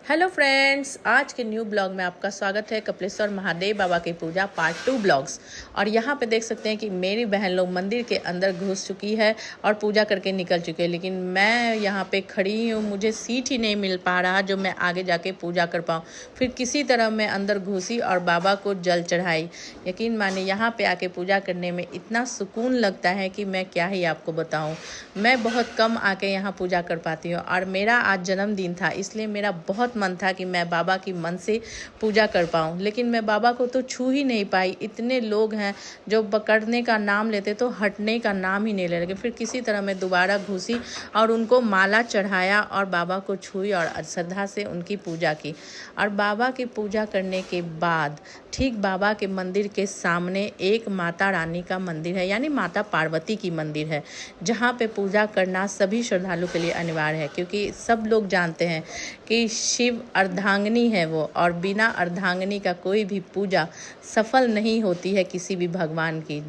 Hello friends, आज के new blog में आपका स्वागत है। कपिलेश्वर महादेव बाबा की पूजा पार्ट 2 ब्लॉग्स। और यहाँ पे देख सकते हैं कि मेरी बहन लोग मंदिर के अंदर घुस चुकी है और पूजा करके निकल चुकी है, लेकिन मैं यहाँ पे खड़ी हूँ। मुझे सीट ही नहीं मिल पा रहा जो मैं आगे जाके पूजा कर पाऊँ। फिर किसी तरह मैं अंदर घुसी और बाबा को जल चढ़ाई। यकीन माने यहाँ पे आके पूजा करने में इतना सुकून लगता है कि मैं क्या ही आपको बताऊँ। मैं बहुत कम आके यहाँ पूजा कर पाती हूँ और मेरा आज जन्मदिन था, इसलिए मेरा बहुत मन था कि मैं बाबा की मन से पूजा कर पाऊँ, लेकिन मैं बाबा को तो छू ही नहीं पाई। इतने लोग हैं जो पकड़ने का नाम लेते तो हटने का नाम ही नहीं ले लगे। फिर किसी तरह मैं दोबारा घुसी और उनको माला चढ़ाया और बाबा को छुई और श्रद्धा से उनकी पूजा की। और बाबा की पूजा करने के बाद ठीक बाबा के मंदिर के सामने एक माता रानी का मंदिर है, यानी माता पार्वती की मंदिर है, जहाँ पे पूजा करना सभी श्रद्धालु के लिए अनिवार्य है, क्योंकि सब लोग जानते हैं कि शिव अर्धांगिनी है वो, और बिना अर्धांगिनी का कोई भी पूजा सफल नहीं होती है किसी भी भगवान की।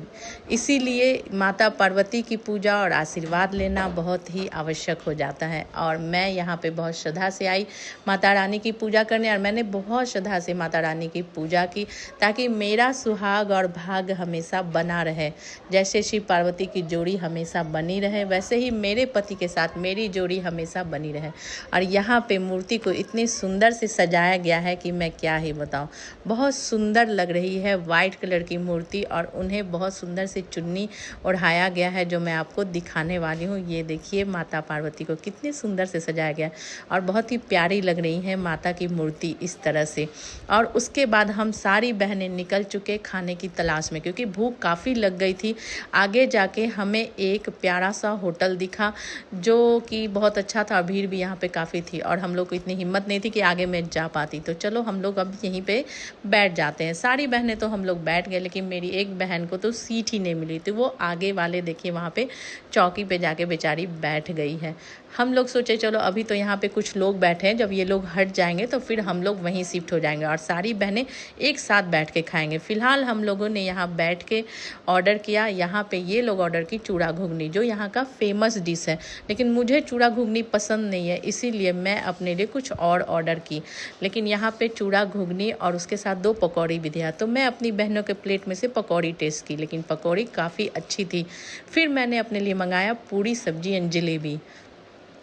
इसीलिए माता पार्वती की पूजा और आशीर्वाद लेना बहुत ही आवश्यक हो जाता है। और मैं यहाँ पे बहुत श्रद्धा से आई माता रानी की पूजा करने, और मैंने बहुत श्रद्धा से माता रानी की पूजा की ताकि मेरा सुहाग और भाग्य हमेशा बना रहे। जैसे शिव पार्वती की जोड़ी हमेशा बनी रहे, वैसे ही मेरे पति के साथ मेरी जोड़ी हमेशा बनी रहे। और यहाँ पे मूर्ति को इतनी सुंदर से सजाया गया है कि मैं क्या ही बताऊँ। बहुत सुंदर लग रही है वाइट कलर की मूर्ति, और उन्हें बहुत सुंदर से चुन्नी ओढ़ाया गया है जो मैं आपको दिखाने वाली हूँ। ये देखिए माता पार्वती को कितनी सुंदर से सजाया गया है और बहुत ही प्यारी लग रही है माता की मूर्ति इस तरह से। और उसके बाद हम सारी बहनें निकल चुके खाने की तलाश में, क्योंकि भूख काफ़ी लग गई थी। आगे जाके हमें एक प्यारा सा होटल दिखा जो कि बहुत अच्छा था, भीड़ भी यहाँ पे काफ़ी थी और हम लोग को इतनी हिम्मत नहीं थी कि आगे मैं जा पाती। तो चलो हम लोग अब यहीं पे बैठ जाते हैं। सारी बहनें तो हम लोग बैठ गए, लेकिन मेरी एक बहन को तो सीट ही नहीं मिली थी। वो आगे वाले देखिए वहाँ पे चौकी पे जाके बेचारी बैठ गई है। हम लोग सोचे चलो अभी तो यहाँ पे कुछ लोग बैठे हैं, जब ये लोग हट जाएंगे तो फिर हम लोग वहीं शिफ्ट हो जाएंगे और सारी बहनें एक साथ बैठ के खाएंगे। फिलहाल हम लोगों ने यहाँ बैठ के ऑर्डर किया। यहाँ पे ये लोग ऑर्डर की चूड़ा घुगनी, जो यहाँ का फेमस डिश है, लेकिन मुझे चूड़ा घुगनी पसंद नहीं है, इसीलिए मैं अपने लिए कुछ और ऑर्डर की। लेकिन यहाँ पे चूड़ा घुगनी और उसके साथ 2 पकौड़ी भी दिया, तो मैं अपनी बहनों के प्लेट में से पकौड़ी टेस्ट की, लेकिन पकौड़ी काफ़ी अच्छी थी। फिर मैंने अपने लिए मंगाया पूरी सब्जी एंड जलेबी।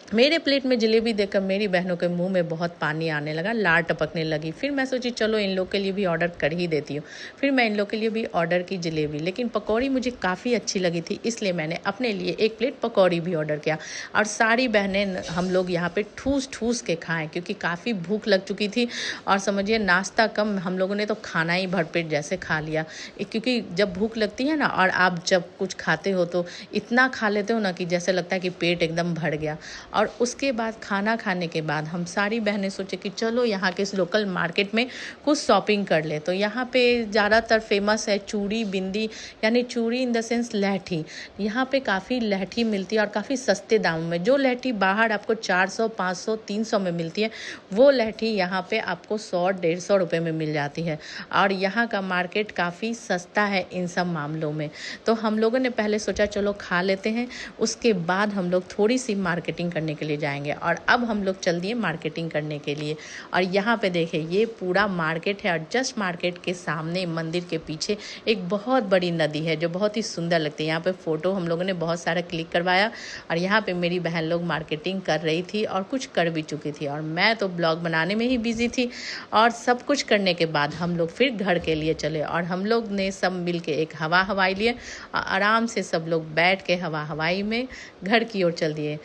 मेरे प्लेट में जलेबी देखकर मेरी बहनों के मुंह में बहुत पानी आने लगा, लार टपकने लगी। फिर मैं सोची चलो इन लोग के लिए भी ऑर्डर कर ही देती हूँ। फिर मैं इन लोग के लिए भी ऑर्डर की जलेबी, लेकिन पकौड़ी मुझे काफ़ी अच्छी लगी थी, इसलिए मैंने अपने लिए 1 प्लेट पकौड़ी भी ऑर्डर किया। और सारी बहनें हम लोग यहाँ पे ठूस ठूस के खाएँ, क्योंकि काफ़ी भूख लग चुकी थी। और समझिए नाश्ता कम, हम लोगों ने तो खाना ही भरपेट जैसे खा लिया, क्योंकि जब भूख लगती है ना और आप जब कुछ खाते हो तो इतना खा लेते हो ना कि जैसे लगता है कि पेट एकदम भर गया। और उसके बाद खाना खाने के बाद हम सारी बहनें सोचे कि चलो यहाँ के इस लोकल मार्केट में कुछ शॉपिंग कर ले। तो यहाँ पे ज़्यादातर फेमस है चूड़ी बिंदी, यानी चूड़ी इन द सेंस लहठी। यहाँ पे काफ़ी लहठी मिलती है और काफ़ी सस्ते दामों में। जो लहठी बाहर आपको 400, 500, 300 में मिलती है, वो लहठी यहाँ पे आपको 100, 150 रुपये में मिल जाती है। और यहाँ का मार्केट काफ़ी सस्ता है इन सब मामलों में। तो हम लोगों ने पहले सोचा चलो खा लेते हैं, उसके बाद हम लोग थोड़ी सी मार्केटिंग करने के लिए जाएंगे। और अब हम लोग चल दिए मार्केटिंग करने के लिए। और यहाँ पे देखें ये पूरा मार्केट है, और जस्ट मार्केट के सामने मंदिर के पीछे एक बहुत बड़ी नदी है जो बहुत ही सुंदर लगती है। यहाँ पे फ़ोटो हम लोगों ने बहुत सारा क्लिक करवाया। और यहाँ पे मेरी बहन लोग मार्केटिंग कर रही थी और कुछ कर भी चुकी थी, और मैं तो ब्लॉग बनाने में ही बिजी थी। और सब कुछ करने के बाद हम लोग फिर घर के लिए चले, और हम लोग ने सब मिल के एक हवा हवाई लिए। आराम से सब लोग बैठ के हवा हवाई में घर की ओर चल दिए।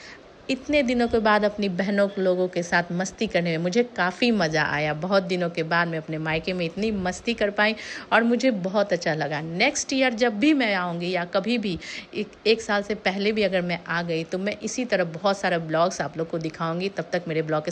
इतने दिनों के बाद अपनी बहनों लोगों के साथ मस्ती करने में मुझे काफ़ी मज़ा आया। बहुत दिनों के बाद मैं अपने मायके में इतनी मस्ती कर पाई और मुझे बहुत अच्छा लगा। नेक्स्ट ईयर जब भी मैं आऊँगी, या कभी भी एक साल से पहले भी अगर मैं आ गई, तो मैं इसी तरह बहुत सारा ब्लॉग्स आप लोग को दिखाऊंगी। तब तक मेरे ब्लॉग के